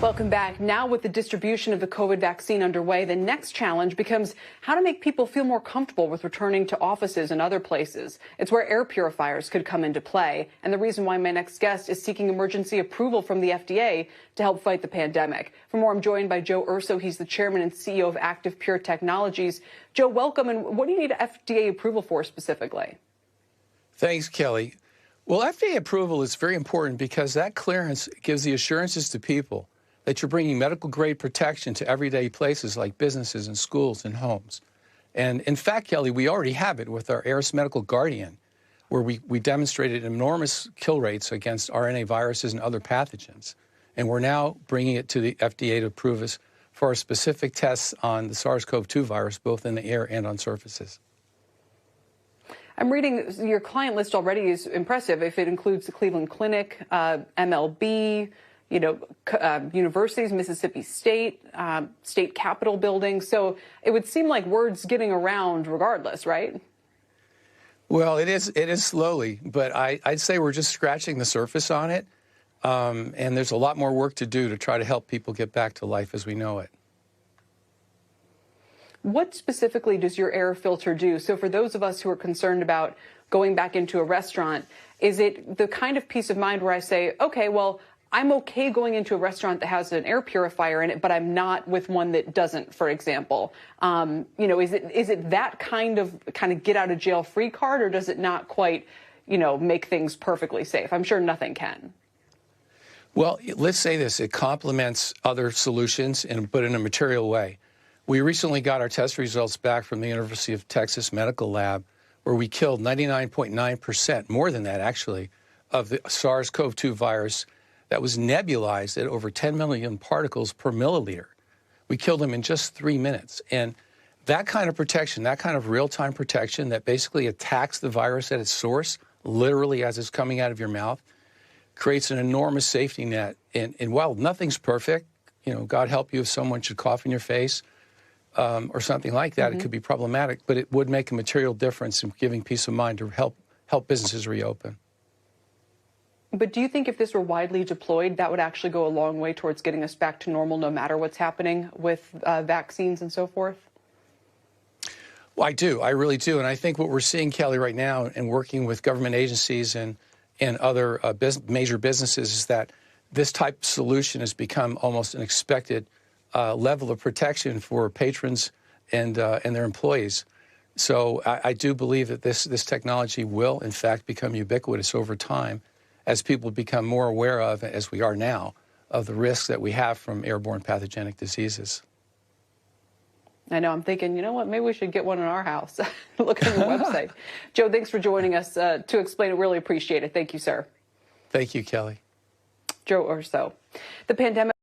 Welcome back. Now with the distribution of the COVID vaccine underway, the next challenge becomes how to make people feel more comfortable with returning to offices and other places. It's where air purifiers could come into play. And the reason why my next guest is seeking emergency approval from the FDA to help fight the pandemic. For more, I'm joined by Joe Urso. He's the chairman and CEO of ActivePure Technologies. Joe, welcome. And what do you need FDA approval for specifically? Thanks, Kelly. Well, FDA approval is very important because that clearance gives the assurances to people that you're bringing medical-grade protection to everyday places like businesses and schools and homes. And in fact, Kelly, we already have it with our ARIS Medical Guardian, where we demonstrated enormous kill rates against RNA viruses and other pathogens. And we're now bringing it to the FDA to approve us for our specific tests on the SARS-CoV-2 virus, both in the air and on surfaces. I'm reading your client list already is impressive. If it includes the Cleveland Clinic, MLB, universities, Mississippi State, state capitol buildings. So it would seem like word's getting around regardless, right? Well, it is slowly, but I'd say we're just scratching the surface on it. And there's a lot more work to do to try to help people get back to life as we know it. What specifically does your air filter do? So for those of us who are concerned about going back into a restaurant, is it the kind of peace of mind where I say, okay, well, I'm okay going into a restaurant that has an air purifier in it, but I'm not with one that doesn't, for example. Is it that kind of get out of jail free card, or does it not quite, make things perfectly safe? I'm sure nothing can. Well, let's say this, it complements other solutions, but in a material way. We recently got our test results back from the University of Texas Medical Lab, where we killed 99.9%, more than that actually, of the SARS-CoV-2 virus that was nebulized at over 10 million particles per milliliter. We killed them in just 3 minutes. And that kind of protection, that kind of real-time protection that basically attacks the virus at its source, literally as it's coming out of your mouth, creates an enormous safety net. And while nothing's perfect, God help you if someone should cough in your face or something like that, it could be problematic, but it would make a material difference in giving peace of mind to help businesses reopen. But do you think if this were widely deployed, that would actually go a long way towards getting us back to normal, no matter what's happening with vaccines and so forth? Well, I do. I really do. And I think what we're seeing, Kelly, right now, and working with government agencies and other major businesses, is that this type of solution has become almost an expected level of protection for patrons and their employees. So I do believe that this technology will, in fact, become ubiquitous over time, as people become more aware of, as we are now, of the risks that we have from airborne pathogenic diseases. I know. I'm thinking, you know what, maybe we should get one in our house. Look at your website. Joe, thanks for joining us to explain it. Really appreciate it. Thank you, sir. Thank you, Kelly. Joe Urso. The pandemic